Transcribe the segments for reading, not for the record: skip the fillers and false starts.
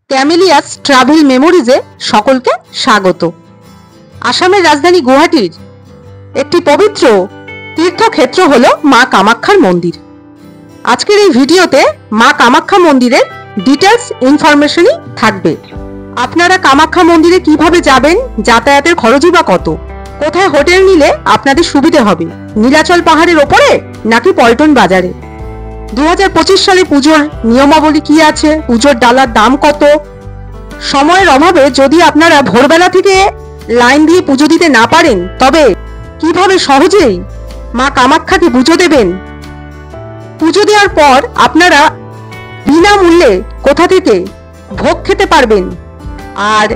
ক্যামেলিয়াস travel মেমোরিজে সকলকে স্বাগত। আসামের রাজধানী গুয়াহাটির একটি পবিত্র তীর্থক্ষেত্র হলো মা কামাখ্যার মন্দির। আজকের এই ভিডিওতে মা কামাখ্যা মন্দিরের ডিটেলস ইনফরমেশনই থাকবে। আপনারা কামাখ্যা মন্দিরে কিভাবে যাবেন, যাতায়াতের খরচই বা কত, কোথায় হোটেল নিলে আপনাদের সুবিধে হবে, নীলাচল পাহাড়ের ওপরে নাকি পল্টন বাজারে, 2025 সালে পুজোর নিয়মাবলী কি আছে, পুজোর ডালার দাম কত, সময়ের অভাবে যদি আপনারা ভোরবেলা থেকে লাইন দিয়ে পুজো দিতে না পারেন তবে কিভাবে সহজেই মা কামাখ্যাকে পুজো দেবেন, পুজো দেওয়ার পর আপনারা বিনামূল্যে কোথা থেকে ভোগ খেতে পারবেন, আর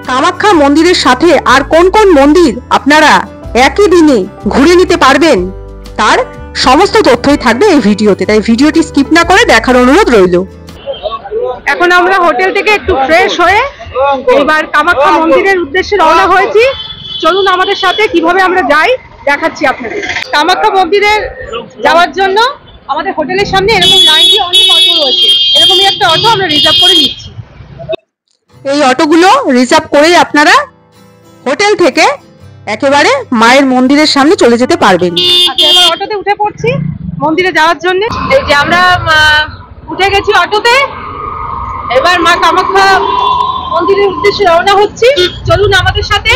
কামাখ্যা মন্দিরের সাথে আর কোন কোন মন্দির আপনারা একই দিনে ঘুরে নিতে পারবেন, তার সমস্ত তথ্যই থাকবে এই ভিডিওতে। তাই ভিডিওটি স্কিপ না করে দেখার অনুরোধ রইল। এখন আমরা হোটেল থেকে একটু ফ্রেশ হয়ে এবার কামাখ্যা মন্দিরের উদ্দেশ্যে রওনা হয়েছি। চলুন আমাদের সাথে কিভাবে আমরা যাই দেখাচ্ছি আপনাদের। কামাখ্যা মন্দিরে যাওয়ার জন্য আমাদের হোটেলের সামনে এরকম লাইন দিয়ে অনেক অটো রয়েছে, এরকমই একটা অটো আমরা রিজার্ভ করে নিচ্ছি। এই অটোগুলো রিজার্ভ করেই আপনারা হোটেল থেকে একেবারে মায়ের মন্দিরের সামনে চলে যেতে পারবেন। আচ্ছা, এবার অটোতে উঠে পড়ছি মন্দিরে যাওয়ার জন্য। এই যে আমরা উঠে গেছি অটোতে, এবার মা কামাখ্যা মন্দিরের উদ্দেশ্যে রওনা হচ্ছি। চলুন আমাদের সাথে,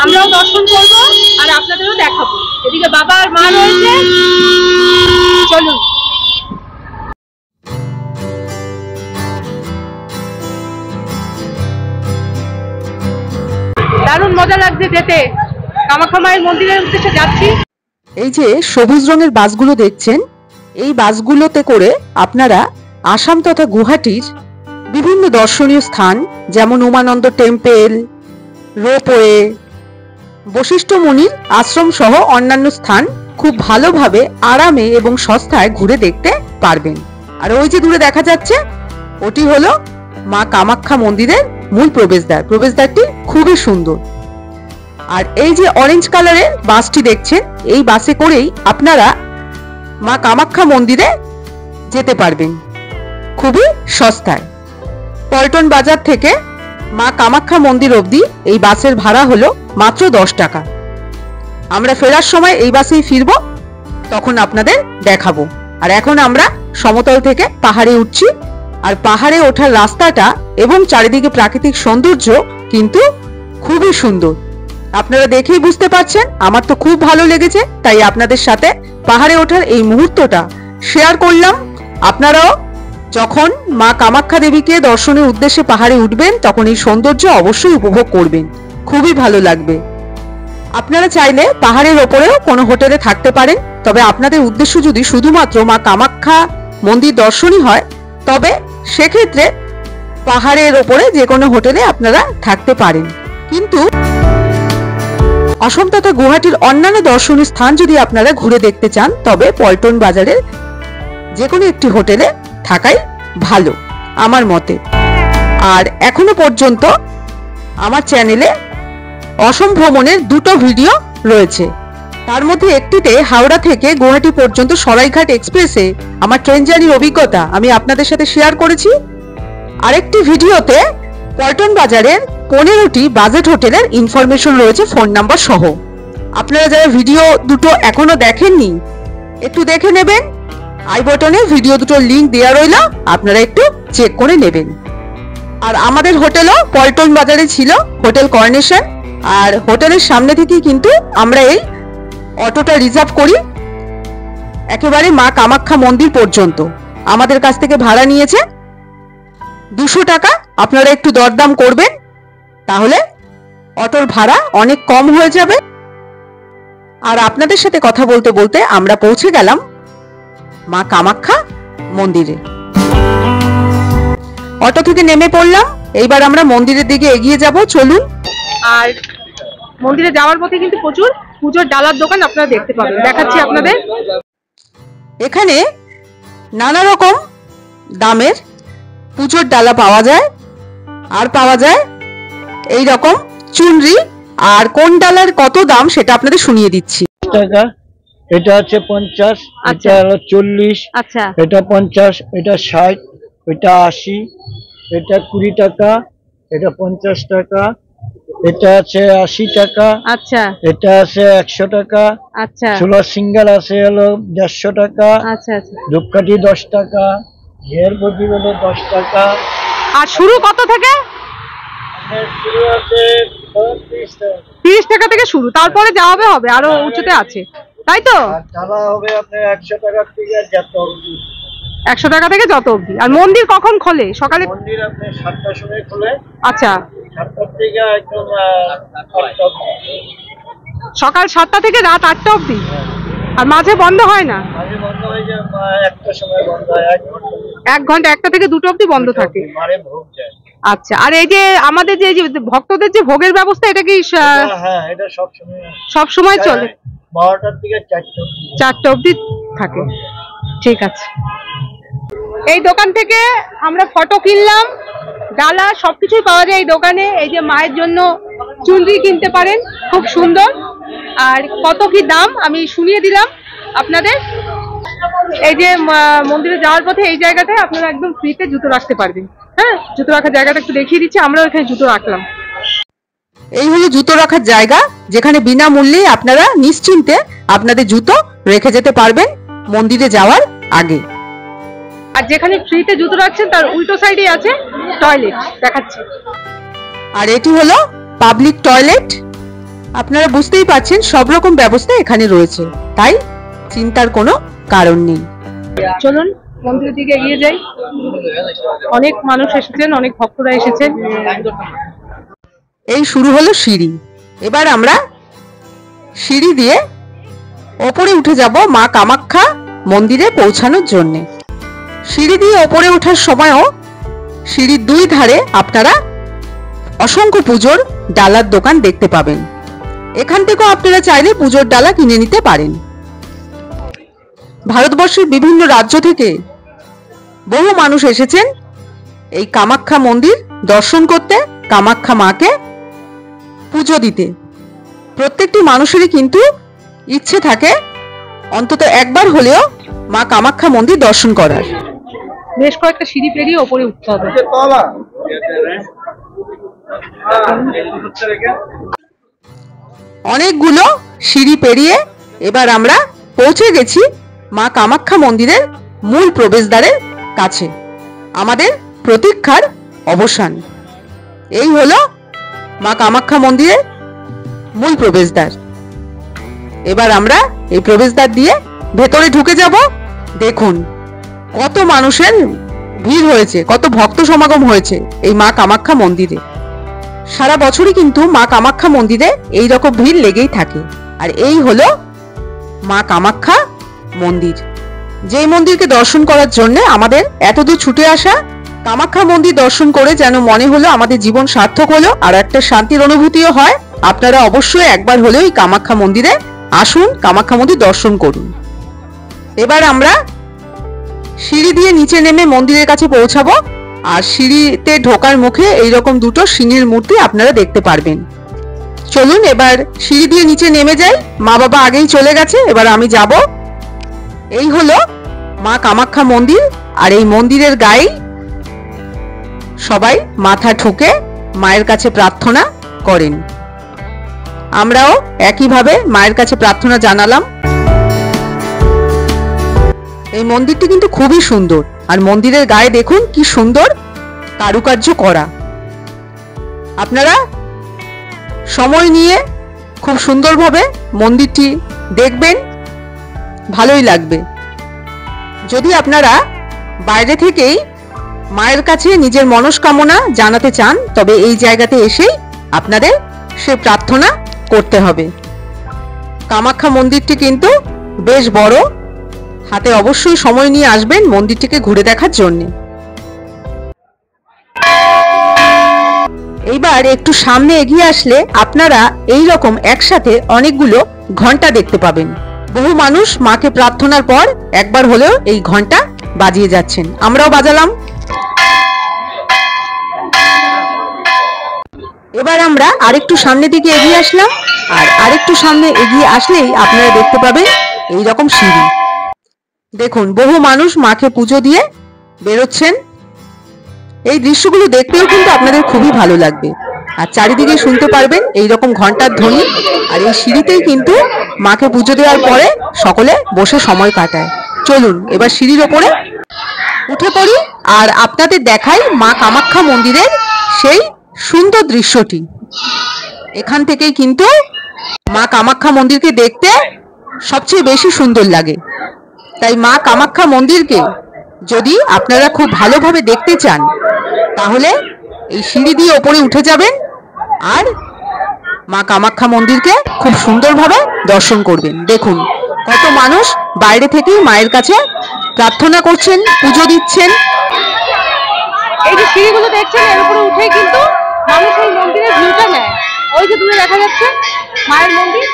আমরাও দর্শন করব আর আপনাদেরও দেখাবো। এদিকে বাবা আর মা রয়েছে, চলুন। দারুণ মজা লাগছে যেতে, কামাখ্যা মায়ের মন্দিরের উদ্দেশ্যে যাচ্ছি। এই যে সবুজ রঙের বাসগুলো দেখছেন, এই বাসগুলোতে করে আপনারা আসাম তথা গুয়াহাটির বিভিন্ন দর্শনীয় স্থান যেমন উমানন্দ টেম্পল, রোপওয়ে, বশিষ্ঠ মুনির আশ্রম সহ অন্যান্য স্থান খুব ভালোভাবে আরামে এবং সস্তায় ঘুরে দেখতে পারবেন। আর ওই যে দূরে দেখা যাচ্ছে ওটি হলো মা কামাখ্যা মন্দিরের মূল প্রবেশদ্বার। প্রবেশদ্বারটি খুবই সুন্দর। আর এই যে অরেঞ্জ কালারের বাসটি দেখছেন, এই বাসে করেই আপনারা মা কামাখ্যা মন্দিরে যেতে পারবেন খুবই সস্তায়। পল্টন বাজার থেকে মা কামাখ্যা মন্দির অবধি এই বাসের ভাড়া হলো মাত্র 10 টাকা। আমরা ফেরার সময় এই বাসেই ফিরব, তখন আপনাদের দেখাবো। আর এখন আমরা সমতল থেকে পাহাড়ে উঠছি, আর পাহাড়ে ওঠার রাস্তাটা এবং চারিদিকে প্রাকৃতিক সৌন্দর্য কিন্তু খুবই সুন্দর। আপনারা দেখেই বুঝতে পারছেন, আমার তো খুব ভালো লেগেছে, তাই আপনাদের সাথে পাহাড়ে ওঠার এই মুহূর্তটা শেয়ার করলাম। আপনারাও যখন মা কামাখ্যা দেবীকে দর্শনের উদ্দেশ্যে পাহাড়ে উঠবেন তখন এই সৌন্দর্য অবশ্যই উপভোগ করবেন, খুবই ভালো লাগবে। আপনারা চাইলে পাহাড়ের ওপরেও কোনো হোটেলে থাকতে পারেন, তবে আপনাদের উদ্দেশ্য যদি শুধুমাত্র মা কামাখ্যা মন্দির দর্শনই হয় তবে সেক্ষেত্রে পাহাড়ের ওপরে যে কোনো হোটেলে আপনারা থাকতে পারেন। কিন্তু অসম তথা গুয়াহাটির অন্যান্য দর্শনীয় স্থান যদি আপনারা ঘুরে দেখতে চান তবে পল্টন বাজারের যে কোনো একটি হোটেলে থাকাই ভালো আমার মতে। আর এখনো পর্যন্ত আমার চ্যানেলে অসম ভ্রমণের 2টো ভিডিও রয়েছে, তার মধ্যে একটিতে হাওড়া থেকে গুয়াহাটি পর্যন্ত সরাইঘাট এক্সপ্রেসে আমার ট্রেন জার্নির অভিজ্ঞতা আমি আপনাদের সাথে শেয়ার করেছি। আরেকটি ভিডিওতে পল্টন বাজারের 15টি বাজেট হোটেলের ইনফরমেশন রয়েছে ফোন নাম্বার সহ। আপনারা যারা ভিডিও দুটো এখনো দেখেননি একটু দেখে নেবেন, আই বটনে ভিডিও দুটোর লিংক দেওয়া রইল, আপনারা একটু চেক করে নেবেন। আর আমাদের হোটেলও পল্টন বাজারে ছিল, হোটেল কর্নেশন। আর হোটেলের সামনে থেকেই কিন্তু আমরা এই অটোটা রিজার্ভ করি একেবারে মা কামাখ্যা মন্দির পর্যন্ত। আমাদের কাছ থেকে ভাড়া নিয়েছে 200 টাকা। আপনারা একটু দরদাম করবেন, তাহলে অটোর ভাড়া অনেক কম হয়ে যাবে। আর আপনাদের সাথে কথা বলতে বলতে আমরা পৌঁছে গেলাম মা কামাখ্যা মন্দিরে। অটো থেকে নেমে পড়লাম, এইবার আমরা মন্দিরের দিকে এগিয়ে যাব, চলুন। আর মন্দিরে যাওয়ার পথে কিন্তু প্রচুর পুজোর ডালার দোকান আপনারা দেখতে পাবেন, দেখাচ্ছি আপনাদের। এখানে নানা রকম দামের পুজোর ডালা পাওয়া যায়, আর পাওয়া যায় এই রকম চুনরি। আর কোন ডালার কত দাম সেটা আপনাদের শুনিয়ে দিচ্ছি। টাকা, এটা হচ্ছে 50, এটা হলো 40, আচ্ছা, এটা 50, এটা 60, এটা 80, এটা 20 টাকা, এটা 50 টাকা, এটা আছে 80 টাকা, আচ্ছা এটা আছে 100 টাকা, আচ্ছা ছোলা সিঙ্গেল আছে হলো 150 টাকা, আচ্ছা আচ্ছা। ধূপকাঠি 10 টাকা, ঘের বটি হলো 10 টাকা। আর শুরু কত থেকে? শুরু আছে 30 টাকা। 30 টাকা থেকে শুরু, তারপরে যা হবে হবে, আরো উঁচুতে আছে, তাই তো? আর ডালা হবে আপনার 100 টাকা থেকে যত অবধি। 100 টাকা থেকে যত অবধি। আর মন্দির কখন খোলে? সকালে? মন্দির আপনার 7টার সময় খোলে। আচ্ছা, 7টার থেকে একদম 8টা অবধি। সকাল 7টা থেকে রাত 8টা অবধি। আর মাঝে বন্ধ হয় না? মাঝে বন্ধ হয়ে যায়, একটার সময় বন্ধ হয়, 1 ঘন্টা। 1 ঘন্টা, 1টা থেকে 2টো অবধি বন্ধ থাকে। মারে ভোগ যায়। আচ্ছা, আর এই যে আমাদের যে ভক্তদের যে ভোগের ব্যবস্থা, এটা কি হ্যাঁ, এটা সব সময় চলে? 12টার থেকে 4টা অবধি। 4টা অবধি থাকে। ঠিক আছে। এই দোকান থেকে আমরা ফটো কিনলাম, ডালা সবকিছুই পাওয়া যায় এই দোকানে। এই যে মায়ের জন্য চুনরি কিনতে পারেন, খুব সুন্দর। আর কত কি দাম আমি শুনিয়ে দিলাম আপনাদের। এই যে মন্দিরে যাওয়ার পথে এই জায়গাটায় আপনারা একদম ফ্রিতে জুতো রাখতে পারবেন। হ্যাঁ, জুতো রাখার জায়গাটা একটু দেখিয়ে দিচ্ছি। আমরাও এখানে জুতো রাখলাম। এই হলো জুতো রাখার জায়গা, যেখানে বিনামূল্যে আপনারা নিশ্চিন্তে আপনাদের জুতো রেখে যেতে পারবেন মন্দিরে যাওয়ার আগে। আর যেখানে ফ্রিতে জুতো রাখছেন তার উল্টো সাইডে আছে টয়লেট, দেখাচ্ছি। আর এটি হলো পাবলিক টয়লেট। আপনারা বুঝতেই পারছেন সব রকম ব্যবস্থা এখানে রয়েছে, তাই চিন্তার কোনো কারণ নেই। চলুন মন্দিরের দিকে এগিয়ে যাই। অনেক মানুষ এসেছেন, অনেক ভক্তরা এসেছেন। এই শুরু হলো সিঁড়ি। এবার আমরা সিঁড়ি দিয়ে ওপরে উঠে যাব মা কামাখ্যা মন্দিরে পৌঁছানোর জন্য। সিঁড়ি দিয়ে ওপরে ওঠার সময়ও সিঁড়ির 2 ধারে আপনারা অসংখ্য পুজোর ডালার দোকান দেখতে পাবেন। এখান থেকেও আপনারা চাইলে পুজোর ডালা কিনে নিতে পারেন। ভারতবর্ষের বিভিন্ন রাজ্য থেকে বহু মানুষ এসেছেন এই কামাখ্যা মন্দির দর্শন করতে, কামাখ্যা মাকে পুজো দিতে। প্রত্যেকটি মানুষেরই কিন্তু ইচ্ছে থাকে অন্তত একবার হলেও মা কামাখ্যা মন্দির দর্শন করার। বেশ কয়েকটা সিঁড়ি পেরিয়ে ওপরে উঠতে হবে। অনেকগুলো সিঁড়ি পেরিয়ে এবার আমরা পৌঁছে গেছি মা কামাখ্যা মন্দিরের মূল প্রবেশদ্বারের কাছে। আমাদের প্রতীক্ষার অবসান। এই হলো মা কামাখ্যা মন্দিরের মূল প্রবেশদ্বার। এবার আমরা এই প্রবেশদ্বার দিয়ে ভেতরে ঢুকে যাব। দেখুন কত মানুষের ভিড় হয়েছে, কত ভক্ত সমাগম হয়েছে এই মা কামাখ্যা মন্দিরে। সারা বছরই কিন্তু মা কামাখ্যা মন্দিরে এই রকম ভিড় লেগেই থাকে। আর এই হলো মা কামাখ্যা মন্দির, যেই মন্দিরকে দর্শন করার জন্য আমাদের এতদূর ছুটে আসা। কামাখ্যা মন্দির দর্শন করে যেন মনে হলো আমাদের জীবন সার্থক হলো, আর একটা শান্তির অনুভূতিও হয়। আপনারা অবশ্যই একবার হলেও এই কামাখ্যা মন্দিরে আসুন, কামাখ্যা মন্দির দর্শন করুন। এবার আমরা সিঁড়ি দিয়ে নিচে নেমে মন্দিরের কাছে পৌঁছাবো। আর সিঁড়িতে ঢোকার মুখে এইরকম 2টো সিংহের মূর্তি আপনারা দেখতে পারবেন। চলুন এবার সিঁড়ি দিয়ে নিচে নেমে যাই। মা বাবা আগেই চলে গেছে, এবার আমি যাব। এই হলো মা কামাখ্যা মন্দির। আর এই মন্দিরের গায়ে সবাই মাথা ঠুকে মায়ের কাছে প্রার্থনা করেন। আমরাও একইভাবে মায়ের কাছে প্রার্থনা জানালাম। এই মন্দিরটি কিন্তু খুবই সুন্দর। আর মন্দিরের গায়ে দেখুন কি সুন্দর কারুকার্য করা। আপনারা সময় নিয়ে খুব সুন্দরভাবে মন্দিরটি দেখবেন, ভালোই লাগবে। যদি আপনারা বাইরে থেকেই মায়ের কাছে নিজের মনস্কামনা জানাতে চান, তবে এই জায়গাতে এসেই আপনাদের সে প্রার্থনা করতে হবে। কামাখ্যা মন্দিরটি কিন্তু বেশ বড়। হাতে অবশ্যই সময় নিয়ে আসবেন মন্দিরটিকে ঘুরে দেখার জন্য। এইবার একটু সামনে এগিয়ে আসলে আপনারা এই রকম একসাথে অনেকগুলো ঘন্টা দেখতে পাবেন। বহু মানুষ মাকে প্রার্থনার পর একবার হলেও এই ঘন্টা বাজিয়ে যাচ্ছেন। আমরাও বাজালাম। এবার আমরা আরেকটু সামনের দিকে এগিয়ে আসলাম। আর আরেকটু সামনে এগিয়ে আসলেই আপনারা দেখতে পাবেন এই রকম সিঁড়ি। দেখুন বহু মানুষ মাকে পুজো দিয়ে বেরোচ্ছেন। এই দৃশ্যগুলো দেখতেও কিন্তু আপনাদের খুবই ভালো লাগবে। আর চারিদিকে শুনতে পারবেন এই রকম ঘন্টার ধ্বনি। আর এই সিঁড়িতেই কিন্তু মাকে পুজো দেওয়ার পরে সকলে বসে সময় কাটায়। চলুন এবার সিঁড়ির ওপরে উঠে পড়ি আর আপনাদের দেখাই মা কামাখ্যা মন্দিরের সেই সুন্দর দৃশ্যটি। এখান থেকেই কিন্তু মা কামাখ্যা মন্দিরকে দেখতে সবচেয়ে বেশি সুন্দর লাগে। তাই মা কামাখ্যা মন্দিরকে যদি আপনারা খুব ভালোভাবে দেখতে চান তাহলে এই সিঁড়ি দিয়ে ওপরে উঠে যাবেন আর মা কামাখ্যা মন্দিরকে খুব সুন্দরভাবে দর্শন করবেন। দেখুন কত মানুষ বাইরে থেকেই মায়ের কাছে প্রার্থনা করছেন, পুজো দিচ্ছেন। এই যে সিঁড়িগুলো দেখছেন এর উপরে উঠে কিন্তু মানুষ এই মন্দিরের ভিউটা নেয়। ওই যে দূরে দেখা যাচ্ছে মায়ের মন্দির,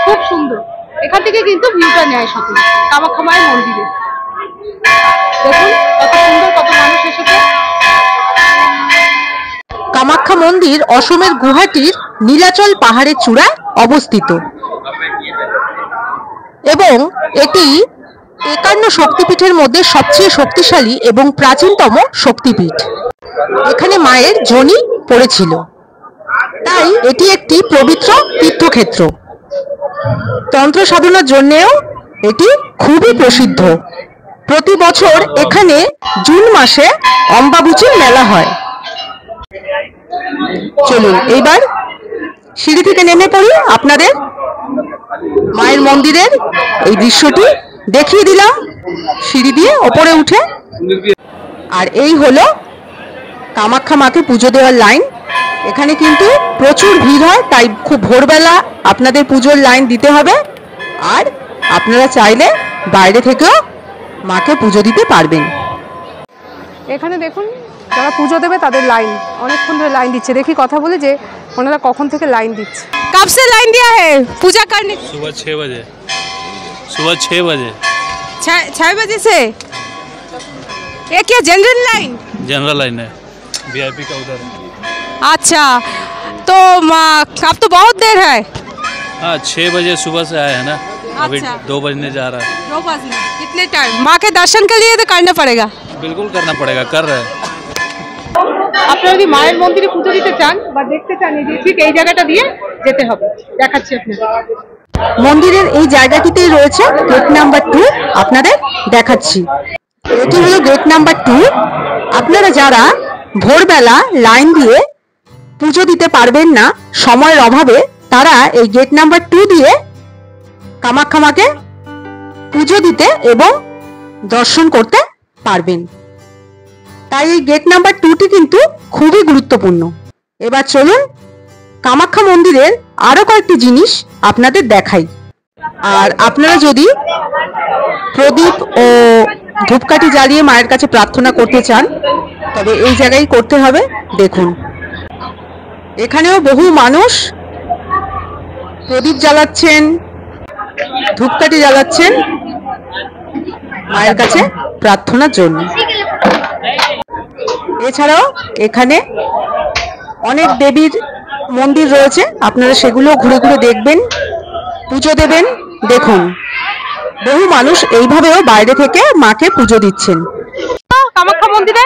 খুব সুন্দর। এখান থেকে কিন্তু ভিউটা নেয় সকলে কামাখ্যা মায়ের মন্দিরে। দেখুন কত সুন্দর, কত মানুষ এসেছে। কামাখ্যা মন্দির অসমের গুয়াহাটির নীলাচল পাহাড়ের চূড়ায় অবস্থিত এবং এটি ৫১ শক্তিপীঠের মধ্যে সবচেয়ে শক্তিশালী এবং প্রাচীনতম শক্তিপীঠ। এখানে মায়ের যোনি পড়েছিল, তাই এটি একটি পবিত্র তীর্থক্ষেত্র। তন্ত্র সাধনার জন্যেও এটি খুবই প্রসিদ্ধ। প্রতি বছর এখানে জুন মাসে অম্বাবুচির মেলা হয়। চলুন এইবার সিঁড়ি থেকে নেমে পড়ি, আপনাদের মায়ের মন্দিরের এই দৃশ্যটি দেখিয়ে দিলাম সিঁড়ি দিয়ে ওপরে উঠে। আর এই হলো কামাখ্যা মাকে পুজো দেওয়ার লাইন। এখানে কিন্তু প্রচুর ভিড় হয়, তাই খুব ভোরবেলা আপনাদের পুজোর লাইন দিতে হবে। আর আপনারা চাইলে বাইরে থেকেও মাকে পুজো দিতে পারবেন। এখানে দেখুন যারা পুজো দেবে তাদের লাইন অনেকক্ষণ ধরে লাইন দিচ্ছে। দেখি কথা বলে যে ওনারা কখন থেকে লাইন দিচ্ছে। कब से लाइन दिया है पूजा करने? सुबह 6 बजे। सुबह 6 बजे। 6 बजे से। ये क्या जनरल लाइन? जनरल लाइन है, वीआईपी का उधर है। अच्छा, तो अब तो बहुत देर है। हाँ 6 बजे सुबह से आए हैं ना, अभी अच्छा। 2 बजने जा रहा है। 2 बजने कितने टाइम? माँ के दर्शन के लिए तो करना पड़ेगा। बिल्कुल करना पड़ेगा, कर रहे हैं। আপনারা যদি মায়ের মন্দিরে পুজো দিতে চান বা দেখতে চান এই যে ঠিক এই জায়গাটা দিয়ে যেতে হবে, দেখাচ্ছি আপনাদের। মন্দিরের এই জায়গাটিতেই রয়েছে গেট নাম্বার 2, আপনাদের দেখাচ্ছি। এটি হলো গেট নাম্বার 2। আপনারা যারা ভোরবেলা লাইন দিয়ে পুজো দিতে পারবেন না সময়ের অভাবে, তারা এই গেট নাম্বার 2 দিয়ে কামাখ্যা মাকে পুজো দিতে এবং দর্শন করতে পারবেন। তাই এই গেট নাম্বার 2টি কিন্তু খুবই গুরুত্বপূর্ণ। এবার চলুন কামাখ্যা মন্দিরের আরো কয়েকটি জিনিস আপনাদের দেখাই। আর আপনারা যদি প্রদীপ ও ধূপকাঠি জ্বালিয়ে মায়ের কাছে প্রার্থনা করতে চান তবে এই জায়গায় করতে হবে। দেখুন এখানেও বহু মানুষ প্রদীপ জ্বালাচ্ছেন, ধূপকাঠি জ্বালাচ্ছেন মায়ের কাছে প্রার্থনার জন্য। এছাড়াও এখানে অনেক দেবীর মন্দির রয়েছে, আপনারা সেগুলো ঘুরে ঘুরে দেখবেন, পুজো দেবেন। দেখুন বহু মানুষ এইভাবেও বাইরে থেকে মাকে পুজো দিচ্ছেন। কামাখ্যা মন্দিরে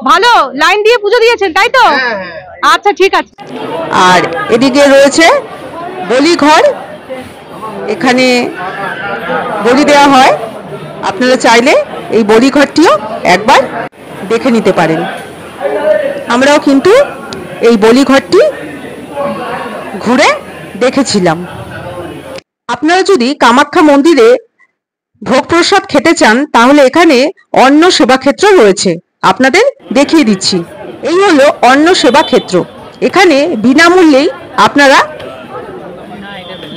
ভালো লাইন দিয়ে পুজো দিয়েছেন তাই তো? আচ্ছা ঠিক আছে। আর এদিকে রয়েছে বলি ঘর, এখানে বলি দেওয়া হয়। আপনারা চাইলে এই বলি ঘরটিও একবার দেখে নিতে পারেন। আমরাও কিন্তু এই বলি ঘরটি ঘুরে দেখেছিলাম। আপনারা যদি কামাখ্যা মন্দিরে ভোগ প্রসাদ খেতে চান তাহলে এখানে অন্ন সেবা ক্ষেত্র রয়েছে, আপনাদের দেখিয়ে দিচ্ছি। এই হলো অন্ন সেবা ক্ষেত্র। এখানে বিনামূল্যেই আপনারা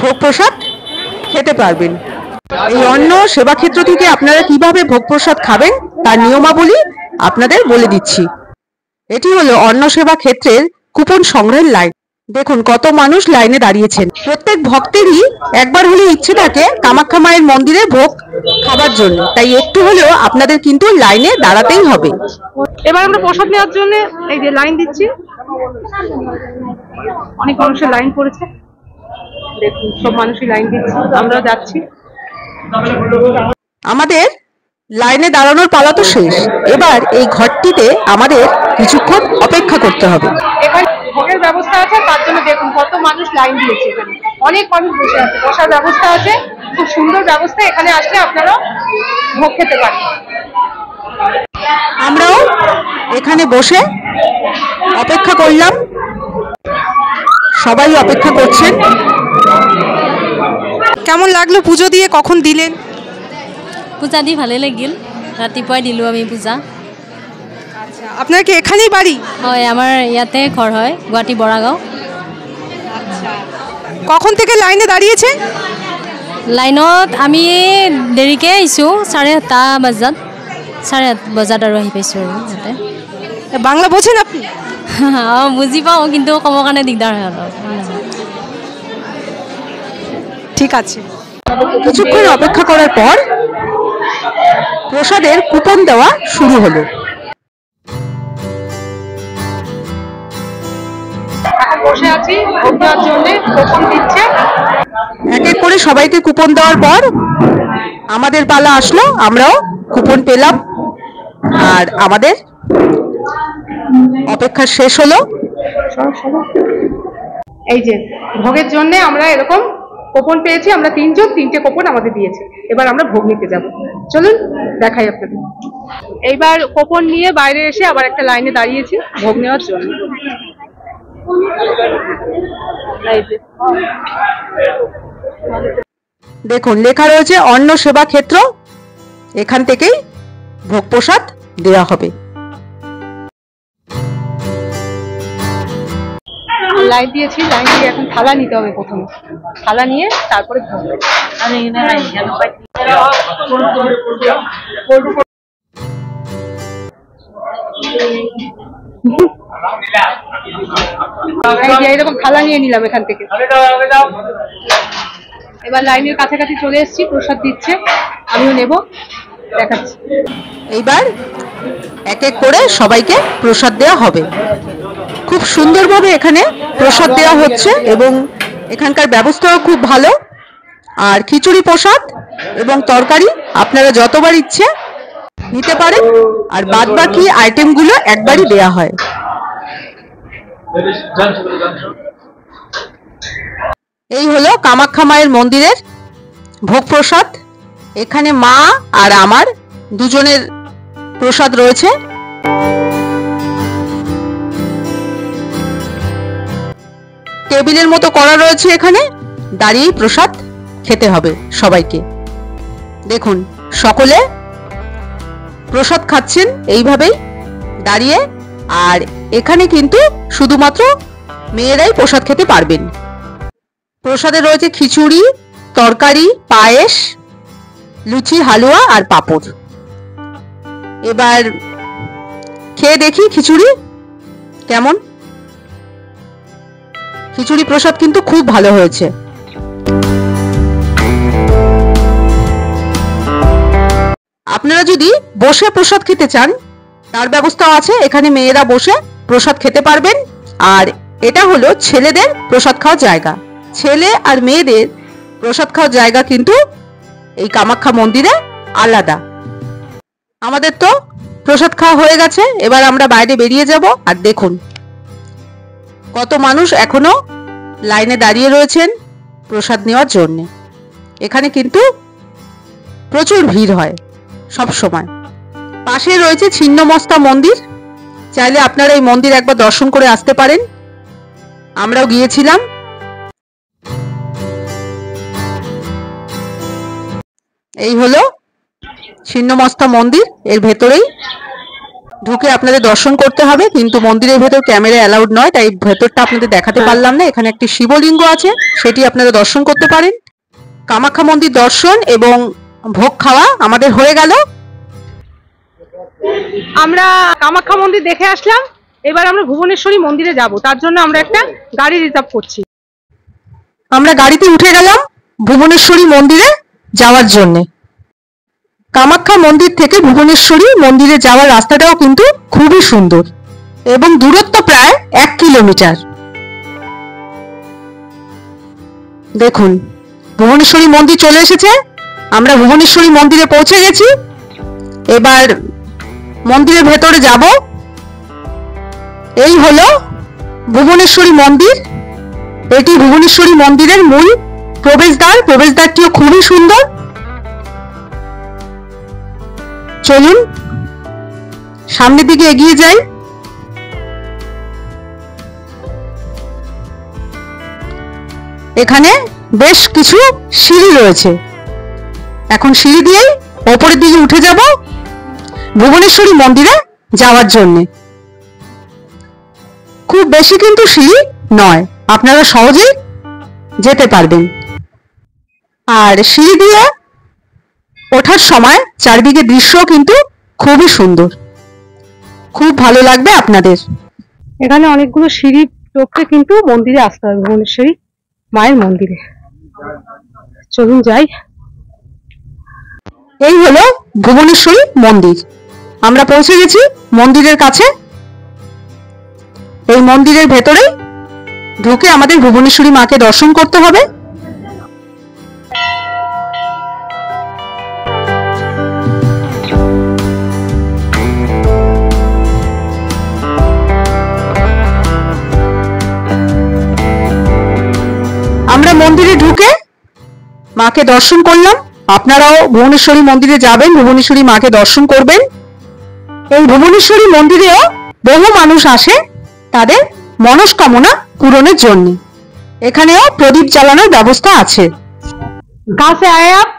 ভোগ প্রসাদ খেতে পারবেন। এই অন্ন সেবা ক্ষেত্র থেকে আপনারা কিভাবে ভোগ প্রসাদ খাবেন তার নিয়মাবলী আপনাদের বলে দিচ্ছি। এটি হলো অন্ন সেবা ক্ষেত্রের কুপন সংগ্রহের লাইন। দেখুন কত মানুষ লাইনে দাঁড়িয়েছেন। প্রত্যেক ভক্তেরই একবার হলেও ইচ্ছে থাকে কামাখ্যা মায়ের মন্দিরে ভোগ খাবার জন্য, তাই একটু হলেও আপনাদের কিন্তু লাইনে দাঁড়াতেই হবে। এবার আমরা প্রসাদ নেওয়ার জন্য এই যে লাইন দিচ্ছি। অনেক মানুষের লাইন পড়েছে, দেখুন সব মানুষই লাইন দিচ্ছে, আমরাও যাচ্ছি। আমাদের লাইনে দাঁড়ানোর পালা তো শেষ, এবার এই ঘরটিতে আমাদের কিছুক্ষণ অপেক্ষা করতে হবে। এখানে ভোগের ব্যবস্থা আছে, তার জন্য দেখুন কত মানুষ লাইন দিয়েছে। এখানে অনেক মানুষ বসে আছে, বসার ব্যবস্থা আছে, খুব সুন্দর ব্যবস্থা। এখানে আসলে আপনারা ভোগ খেতে পারেন। আমরাও এখানে বসে অপেক্ষা করলাম, সবাই অপেক্ষা করছেন। কেমন লাগলো পুজো দিয়ে? কখন দিলেন? পূজা দি ভালে লাগিল, ৰাতিপুৱাই দিলোঁ আমি পূজা। আচ্ছা, আপনার কি এখানেই বাড়ি? হয়, আমাৰ ইয়াতে ঘৰ হয়, গুৱাহাটী বৰাগাঁও। কখন থেকে লাইনে দাঁড়িয়েছে? লাইনত আমি দেৰিকৈ আহিছোঁ, 7:30 বজাত। 7:30 বজাত আৰু আহি পাইছোঁ আৰু ইয়াতে। বাংলা বোঝেন আপনি? অঁ, বুজি পাওঁ, কিন্তু ক'বৰ কাৰণে দিগদাৰ হয় অলপ। ঠিক আছে। কিছুক্ষণ অপেক্ষা করার পর প্রসাদের কুপন দেওয়া শুরু হলো। এখন বসে আছি ভোগ দেওয়ার জন্য, কুপন দিচ্ছে। এক এক করে সবাইকে কুপন দেওয়ার পর আমাদের পালা আসলো, আমরাও কুপন পেলাম আর আমাদের অপেক্ষা শেষ হলো। এই যে ভোগের জন্য আমরা এরকম কুপন পেয়েছি, আমরা 3 জন 3টে কুপন আমাদের দিয়েছে। এবার আমরা ভোগ নিতে যাব, চলুন দেখাই আপনাদের। এইবার কুপন নিয়ে বাইরে এসে আবার একটা লাইনে দাঁড়িয়েছি ভোগ নেওয়ার জন্য। এই যে দেখুন লেখা রয়েছে অন্ন সেবা ক্ষেত্র, এখান থেকেই ভোগ প্রসাদ দেওয়া হবে। লাইন দিয়েছি, লাইন দিয়ে এখন থালা নিতে হবে। প্রথমে থালা নিয়ে তারপরে ভোগ। এরকম থালা নিয়ে নিলাম এখান থেকে। এবার লাইনের কাছাকাছি চলে এসেছি, প্রসাদ দিচ্ছে, আমিও নেব, দেখাচ্ছি। এইবার এক এক করে সবাইকে প্রসাদ দেওয়া হবে। খুব সুন্দরভাবে এখানে প্রসাদ দেওয়া হচ্ছে এবং এখানকার ব্যবস্থাও খুব ভালো। আর খিচুড়ি প্রসাদ এবং তরকারি আপনারা যতবার ইচ্ছে নিতে পারেন, আর বাদ বাকি আইটেমগুলো একবারই দেওয়া হয়। এই হলো কামাখ্যা মায়ের মন্দিরের ভোগ প্রসাদ। এখানে মা আর আমার দুজনের প্রসাদ রয়েছে। টেবিলের মতো করা রয়েছে, এখানে দাঁড়িয়েই প্রসাদ খেতে হবে সবাইকে। দেখুন সকলে প্রসাদ খাচ্ছেন এইভাবেই দাঁড়িয়ে। আর এখানে কিন্তু শুধুমাত্র মেয়েরাই প্রসাদ খেতে পারবেন। প্রসাদে রয়েছে খিচুড়ি, তরকারি, পায়েস, লুচি, হালুয়া আর পাঁপড়। এবার খেয়ে দেখি খিচুড়ি কেমন। খিচুড়ি প্রসাদ কিন্তু খুব ভালো হয়েছে। আপনারা যদি বসে প্রসাদ খেতে চান তার ব্যবস্থা আছে, এখানে মেয়েরা বসে প্রসাদ খেতে পারবেন। আর এটা হলো ছেলেদের প্রসাদ খাওয়ার জায়গা। ছেলে আর মেয়েদের প্রসাদ খাওয়ার জায়গা কিন্তু এই কামাখ্যা মন্দিরে আলাদা। আমাদের তো প্রসাদ খাওয়া হয়ে গেছে, এবার আমরা বাইরে বেরিয়ে যাব। আর দেখুন কত মানুষ এখনো লাইনে দাঁড়িয়ে রয়েছেন প্রসাদ নেওয়ার জন্য। এখানে কিন্তু প্রচুর ভিড় হয় সব সময়। পাশে রয়েছে ছিন্নমস্তা মন্দির, চাইলে আপনারা এই মন্দির একবার দর্শন করে আসতে পারেন। আমরাও গিয়েছিলাম। এই হলো ছিন্নমস্তা মন্দির, এর ভেতরেই ঢুকে আপনাদের দর্শন করতে হবে, কিন্তু মন্দিরের ভেতর ক্যামেরা অ্যালাউড নয়, তাই ভেতরটা আপনাদের দেখাতে পারলাম না। এখানে একটি শিবলিঙ্গ আছে, সেটি আপনারা দর্শন করতে পারেন। কামাখ্যা মন্দির দর্শন এবং ভোগ খাওয়া আমাদের হয়ে গেল। আমরা কামাখ্যা মন্দির দেখে আসলাম, এবার আমরা ভুবনেশ্বরী মন্দিরে যাব, তার জন্য আমরা একটা গাড়ি রিজার্ভ করছি। আমরা গাড়িতে উঠে গেলাম ভুবনেশ্বরী মন্দিরে যাওয়ার জন্য। কামাখ্যা মন্দির থেকে ভুবনেশ্বরী মন্দিরে যাওয়ার রাস্তাটাও কিন্তু খুবই সুন্দর এবং দূরত্ব প্রায় 1 কিলোমিটার। দেখুন ভুবনেশ্বরী মন্দির চলে এসেছে, আমরা ভুবনেশ্বরী মন্দিরে পৌঁছে গেছি। এবার মন্দিরের ভেতরে যাব। এই হলো ভুবনেশ্বরী মন্দির। এটি ভুবনেশ্বরী মন্দিরের মূল প্রবেশদ্বার। প্রবেশদ্বারটিও খুবই সুন্দর। চলুন সামনের দিকে এগিয়ে যাই। এখানে বেশ কিছু সিঁড়ি রয়েছে। এখন সিঁড়ি দিয়েই ওপরের দিকে উঠে যাব ভুবনেশ্বরী মন্দিরে যাওয়ার জন্য। খুব বেশি কিন্তু সিঁড়ি নয়, আপনারা সহজেই যেতে পারবেন। আর সিঁড়ি দিয়ে ওঠার সময় চারদিকে দৃশ্য কিন্তু খুবই সুন্দর, খুব ভালো লাগবে আপনাদের। এখানে অনেকগুলো সিঁড়ি টপকে কিন্তু মন্দিরে আসতে হবে, ভুবনেশ্বরী মায়ের মন্দিরে। চলুন যাই। এই হলো ভুবনেশ্বরী মন্দির। আমরা পৌঁছে গেছি মন্দিরের কাছে। এই মন্দিরের ভেতরেই ঢুকে আমাদের ভুবনেশ্বরী মাকে দর্শন করতে হবে। আমরা মন্দিরে ঢুকে মাকে দর্শন করলাম। আপনারাও ভুবনেশ্বরী মন্দিরে যাবেন, ভুবনেশ্বরী মাকে দর্শন করবেন। এই ভুবনেশ্বরী মন্দিরেও বহু মানুষ আসে তাদের মনস্কামনা পূরণের জন্য। এখানেও প্রদীপ জ্বালানোর ব্যবস্থা আছে। कहाँ से आए आप?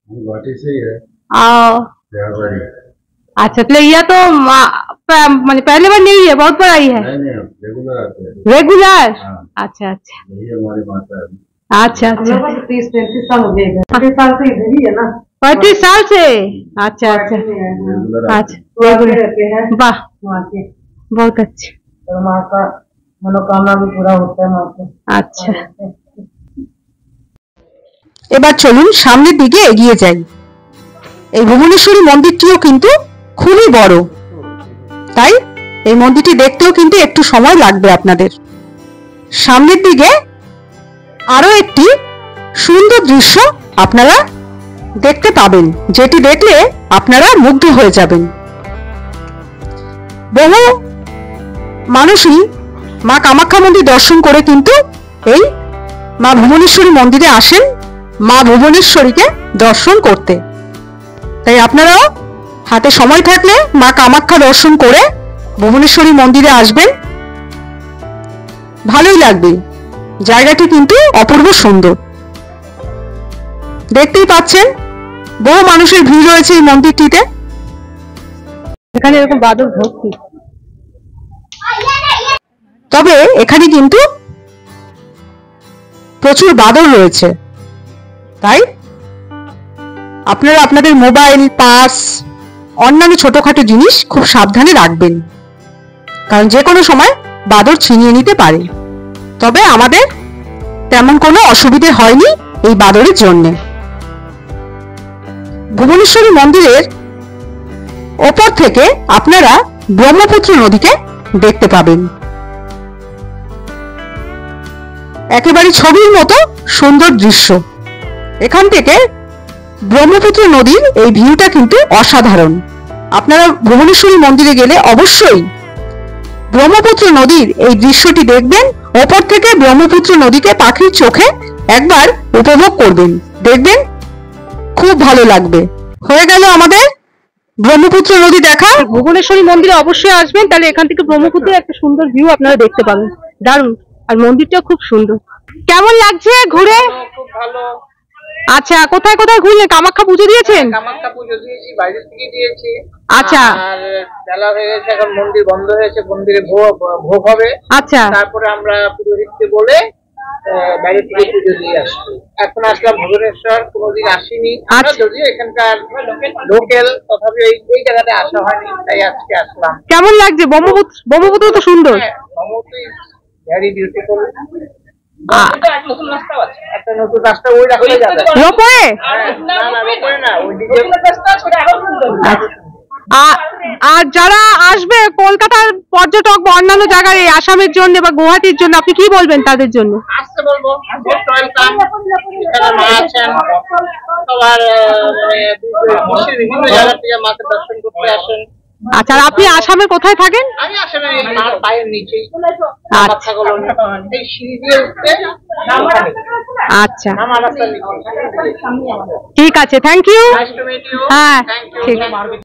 गुवाहाटी से ही है। आओ। अच्छा, तो ये तो मैंने पहले बार नहीं है, बहुत बार आई है। नहीं रेगुलर आते हैं। रेगुलर? हाँ। अच्छा अच्छा यही हमारी माता है। अच्छा अच्छा। 30-35 साल हो गए, 35 साल से इधर ही है ना। 35 साल से? अच्छा अच्छा रेगुलर अच्छा। तो आते रहते हैं वाह, वहाँ के, बहुत अच्छे। और माँ का मनोकामना भी पूरा होता है माँ के। अच्छा, এবার চলুন সামনের দিকে এগিয়ে যাই। এই ভুবনেশ্বরী মন্দিরটিও কিন্তু খুবই বড়, তাই এই মন্দিরটি দেখতেও কিন্তু একটু সময় লাগবে আপনাদের। সামনের দিকে আরো একটি সুন্দর দৃশ্য আপনারা দেখতে পাবেন, যেটি দেখলে আপনারা মুগ্ধ হয়ে যাবেন। বহু মানুষই মা কামাখ্যা মন্দির দর্শন করে কিন্তু এই মা ভুবনেশ্বরী মন্দিরে আসেন মা ভুবনেশ্বরীকে দর্শন করতে। তাই আপনারাও হাতে সময় থাকলে মা কামাখ্যা দর্শন করে ভুবনেশ্বরী মন্দিরে আসবেন, ভালোই লাগবে। জায়গাটি কিন্তু অপূর্ব সুন্দর। দেখতেই পাচ্ছেন বহু মানুষের ভিড় রয়েছে এই মন্দিরটিতে। এখানে এরকম বাদর ভর্তি। তবে এখানে কিন্তু প্রচুর বাদর রয়েছে, তাই আপনারা আপনাদের মোবাইল, পার্স, অন্যান্য ছোটখাটো জিনিস খুব সাবধানে রাখবেন, কারণ যে কোনো সময় বাদর ছিনিয়ে নিতে পারে। তবে আমাদের তেমন কোনো অসুবিধে হয়নি এই বাদরের জন্য। ভুবনেশ্বরী মন্দিরের ওপর থেকে আপনারা ব্রহ্মপুত্র নদীকে দেখতে পাবেন। একেবারে ছবির মতো সুন্দর দৃশ্য। এখান থেকে ব্রহ্মপুত্র নদীর এই ভিউটা কিন্তু অসাধারণ। আপনারা ভুবনেশ্বরী মন্দিরে গেলে অবশ্যই ব্রহ্মপুত্র নদীর এই দৃশ্যটি দেখবেন। ওপর থেকে ব্রহ্মপুত্র নদীকে পাখির চোখে একবার উপভোগ করবেন, দেখবেন খুব ভালো লাগবে। হয়ে গেল আমাদের ব্রহ্মপুত্র নদী দেখা। ভুবনেশ্বরী মন্দিরে অবশ্যই আসবেন, তাহলে এখান থেকে ব্রহ্মপুত্রের একটা সুন্দর ভিউ আপনারা দেখতে পাবেন। দারুণ। আর মন্দিরটা খুব সুন্দর। কেমন লাগছে ঘুরে? খুব ভালো। আচ্ছা, কোথায় কোথায় ঘুরলেন? কামাখ্যা পুজো দিয়েছেন? কামাখ্যা পুজো দিয়েছি, বাইরে থেকে দিয়েছি। আচ্ছা। আর বেলা হয়ে গেছে, এখন মন্দির বন্ধ হয়েছে, মন্দিরে ভোগ হবে। আচ্ছা। তারপরে আমরা পুরোহিতকে বলে বাইরে থেকে পুজো দিয়ে আসছি। এখন আসলাম ভুবনেশ্বর, কোনোদিন আসিনি। আমরা যদিও এখানকার লোকেল, তথাপি এই জায়গাতে আসা হয়নি, তাই আজকে আসলাম। কেমন লাগছে? ব্রহ্মপুত্র তো সুন্দর। Brahmaputra very beautiful. নতুন রাস্তা আছে, একটা নতুন রাস্তা, ওই রাস্তায় যাবে। রোপওয়ে? না, রোপওয়ে না, ওইদিকে রাস্তা আছে, ওটা আরো সুন্দর। আর যারা আসবে কলকাতার পর্যটক বা অন্যান্য জায়গায় এই আসামের জন্য বা গুয়াহাটির জন্য আপনি কি বলবেন তাদের জন্য? আসতে বলবো ওয়েলকাম, এখানে মা আছেন, সবার বিশ্বের বিভিন্ন জায়গা থেকে মাকে দর্শন করতে আসেন। আচ্ছা, আর আপনি আসামে কোথায় থাকেন? আমি আসামে মার পায়ের নিচেই আচ্ছা এই সিঁড়ি দিয়ে উঠতে। আচ্ছা ঠিক আছে, থ্যাংক ইউ। হ্যাঁ ঠিক আছে।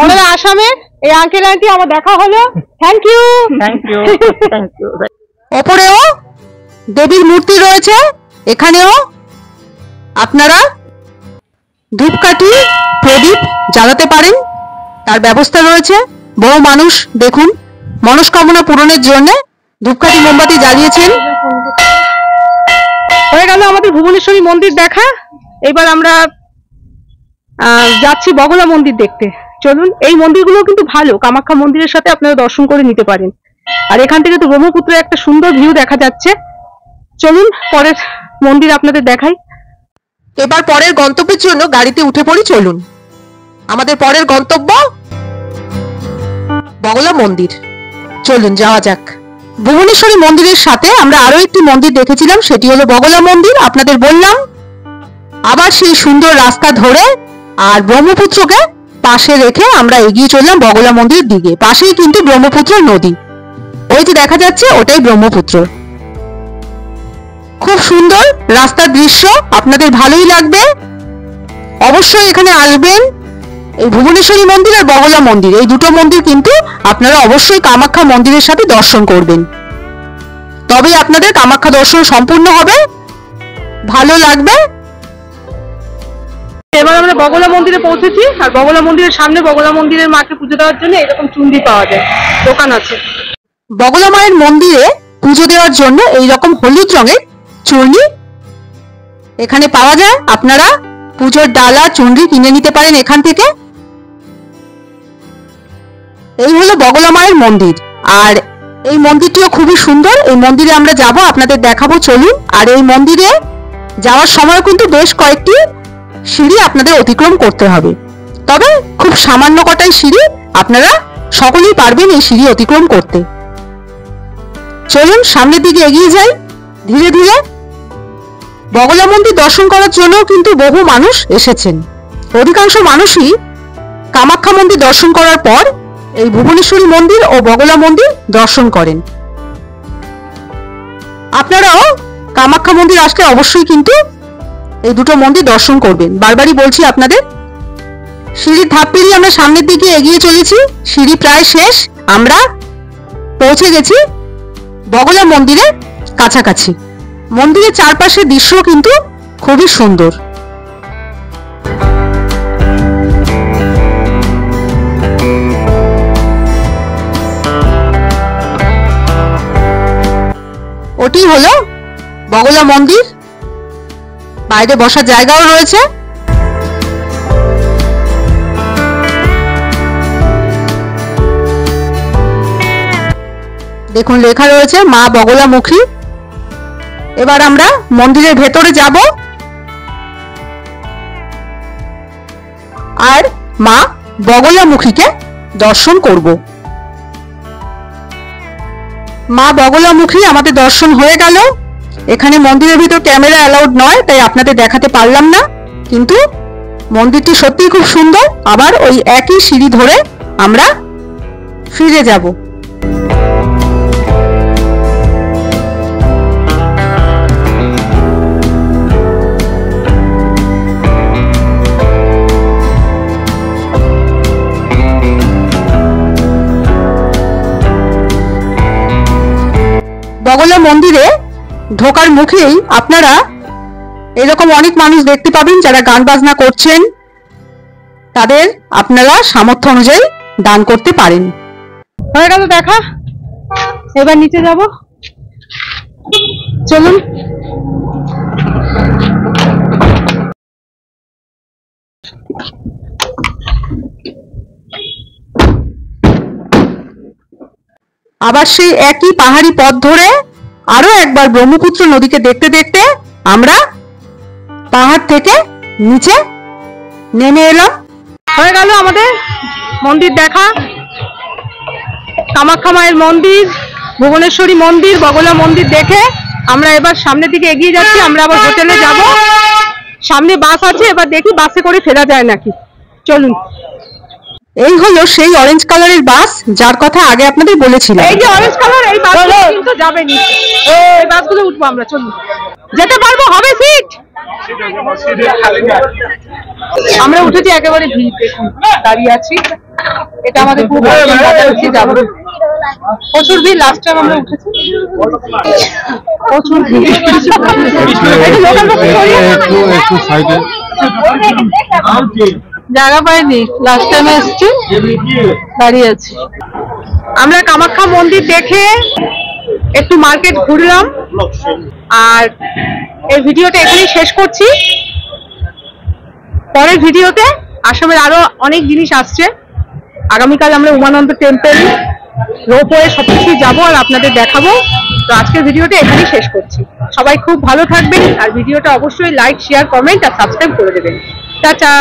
ওনারা আসামের এই আঙ্কেল আন্টি আমার দেখা হলো, থ্যাংক ইউ। ওপরেও দেবীর মূর্তি রয়েছে, এখানেও আপনারা ধূপকাঠি প্রদীপ জ্বালাতে পারেন, তার ব্যবস্থা রয়েছে। বহু মানুষ দেখুন মনস্কামনা পূরণের জন্য ধূপকাঠি মোমবাতি জ্বালিয়েছেন। হয়ে গেল আমাদের ভুবনেশ্বরী মন্দির দেখা। এবার আমরা যাচ্ছি বগলা মন্দির দেখতে। চলুন, এই মন্দিরগুলো কিন্তু ভালো, কামাখ্যা মন্দিরের সাথে আপনারা দর্শন করে নিতে পারেন। আর এখান থেকে তো ব্রহ্মপুত্রের একটা সুন্দর ভিউ দেখা যাচ্ছে। চলুন পরের মন্দির আপনাদের দেখাই। এবার পরের গন্তব্যের জন্য গাড়িতে উঠে পড়ি। চলুন, আমাদের পরের গন্তব্য বগলা মন্দির। চলুন যাওয়া যাক। ভুবনেশ্বরী মন্দিরের সাথে আমরা আরো একটি মন্দির দেখেছিলাম, সেটি হলো বগলা মন্দির। আপনাদের বললাম আবার সেই সুন্দর রাস্তা ধরে আর ব্রহ্মপুত্রকে পাশে রেখে আমরা এগিয়ে চললাম বগলা মন্দিরের দিকে। পাশেই কিন্তু ব্রহ্মপুত্র নদী, ওই যে দেখা যাচ্ছে ওটাই ব্রহ্মপুত্র। খুব সুন্দর রাস্তার দৃশ্য, আপনাদের ভালোই লাগবে। অবশ্যই এখানে আসবেন। এই ভুবনেশ্বরী মন্দির আর বগলা মন্দির, এই দুটো মন্দির কিন্তু আপনারা অবশ্যই কামাখ্যা মন্দিরের সাথে দর্শন করবেন, তবেই আপনাদের কামাখ্যা দর্শন সম্পূর্ণ হবে, ভালো লাগবে। এবার আমরা বগলা মন্দিরে পৌঁছেছি, আর বগলা মন্দিরের সামনে বগলা মন্দিরের মাকে পুজো দেওয়ার জন্য এরকম চুন্ডি পাওয়া যায়, দোকান আছে। বগলা মায়ের মন্দিরে পুজো দেওয়ার জন্য এই রকম হলুদ রঙের চূর্ণি এখানে পাওয়া যায়। আপনারা পুজোর ডালা চুনরি কিনে নিতে পারেন এখান থেকে। এই হলো বগলা মায়ের মন্দির, আর এই মন্দিরটিও খুবই সুন্দর। এই মন্দিরে আমরা যাব, আপনাদের দেখাবো, চলুন। আর এই মন্দিরে যাওয়ার সময় কিন্তু বেশ কয়েকটি সিঁড়ি আপনাদের অতিক্রম করতে হবে, তবে খুব সামান্য কটাই সিঁড়ি, আপনারা সকলেই পারবেন এই সিঁড়ি অতিক্রম করতে। চলুন সামনের দিকে এগিয়ে যাই ধীরে ধীরে। বগলা মন্দির দর্শন করার জন্য কিন্তু বহু মানুষ এসেছেন। অধিকাংশ মানুষই কামাখ্যা মন্দির দর্শন করার পর এই ভুবনেশ্বরী মন্দির ও বগলা মন্দির দর্শন করেন। আপনারাও কামাখ্যা মন্দির আসলে অবশ্যই কিন্তু এই দুটো মন্দির দর্শন করবেন, বারবারই বলছি আপনাদের। সিঁড়ির ধাপ পেরিয়ে আমরা সামনের দিকে এগিয়ে চলেছি, সিঁড়ি প্রায় শেষ, আমরা পৌঁছে গেছি বগলা মন্দিরের কাছাকাছি। মন্দিরের চারপাশের দৃশ্য কিন্তু খুবই সুন্দর। ওটি হলো বগলা মন্দির, বাইরে বসার জায়গাও রয়েছে। দেখুন লেখা রয়েছে মা বগলামুখী। এবার আমরা মন্দিরের ভেতরে যাব আর মা বগলামুখীকে দর্শন করব। মা বগলামুখী আমাদের দর্শন হয়ে গেল। এখানে মন্দিরের ভিতর ক্যামেরা অ্যালাউড নয়, তাই আপনাদের দেখাতে পারলাম না, কিন্তু মন্দিরটি সত্যিই খুব সুন্দর। আবার ওই একই সিঁড়ি ধরে আমরা ফিরে যাব। বগলা মন্দিরে ঢোকার মুখেই আপনারা এরকম অনেক মানুষ দেখতে পাবেন যারা গান বাজনা করছেন, তাদের আপনারা সামর্থ্য অনুযায়ী দান করতে পারেন। হয়ে গেল দেখা, এবার নিচে যাব, চলুন। আবার সেই একই পাহাড়ি পথ ধরে আরো একবার ব্রহ্মপুত্র নদীকে দেখতে দেখতে আমরা পাহাড় থেকে নিচে নেমে এলাম। হয়ে গেল আমাদের মন্দির দেখা, কামাখ্যা মায়ের মন্দির, ভুবনেশ্বরী মন্দির, বগলা মন্দির দেখে আমরা এবার সামনের দিকে এগিয়ে যাচ্ছি। আমরা আবার হোটেলে যাব, সামনে বাস আছে, এবার দেখি বাসে করে ফেরা যায় নাকি। চলুন। এই হলো সেই অরেঞ্জ কালারের বাস যার কথা আগে আপনাদের বলেছিলাম। এই যে অরেঞ্জ কালার, এই বাসগুলো কিন্তু যাবে নি, এই বাসগুলো উঠবো আমরা। চলুন, যেতে পারবো? হবে সিট? আমরা উঠেছি, একেবারে ভিড়, দেখুন দাঁড়িয়ে আছি। এটা আমাদের খুব যাবো, প্রচুর ভিড়। লাস্ট টাইম আমরা উঠেছি, প্রচুর ভিড়। জায়গা পাইনি, লাস্ট টাইমে এসছি, দাঁড়িয়ে আছি। আমরা কামাখ্যা মন্দির দেখে একটু মার্কেট ঘুরলাম, আর এই ভিডিওটা এখানেই শেষ করছি। পরের ভিডিওতে আসামের আরো অনেক জিনিস আসছে। আগামীকাল আমরা উমানন্দ টেম্পল, রোপওয়ে সবকিছু যাবো আর আপনাদের দেখাবো। তো আজকের ভিডিওটা এখানেই শেষ করছি। সবাই খুব ভালো থাকবেন, আর ভিডিওটা অবশ্যই লাইক, শেয়ার, কমেন্ট আর সাবস্ক্রাইব করে দেবেন। টাটা।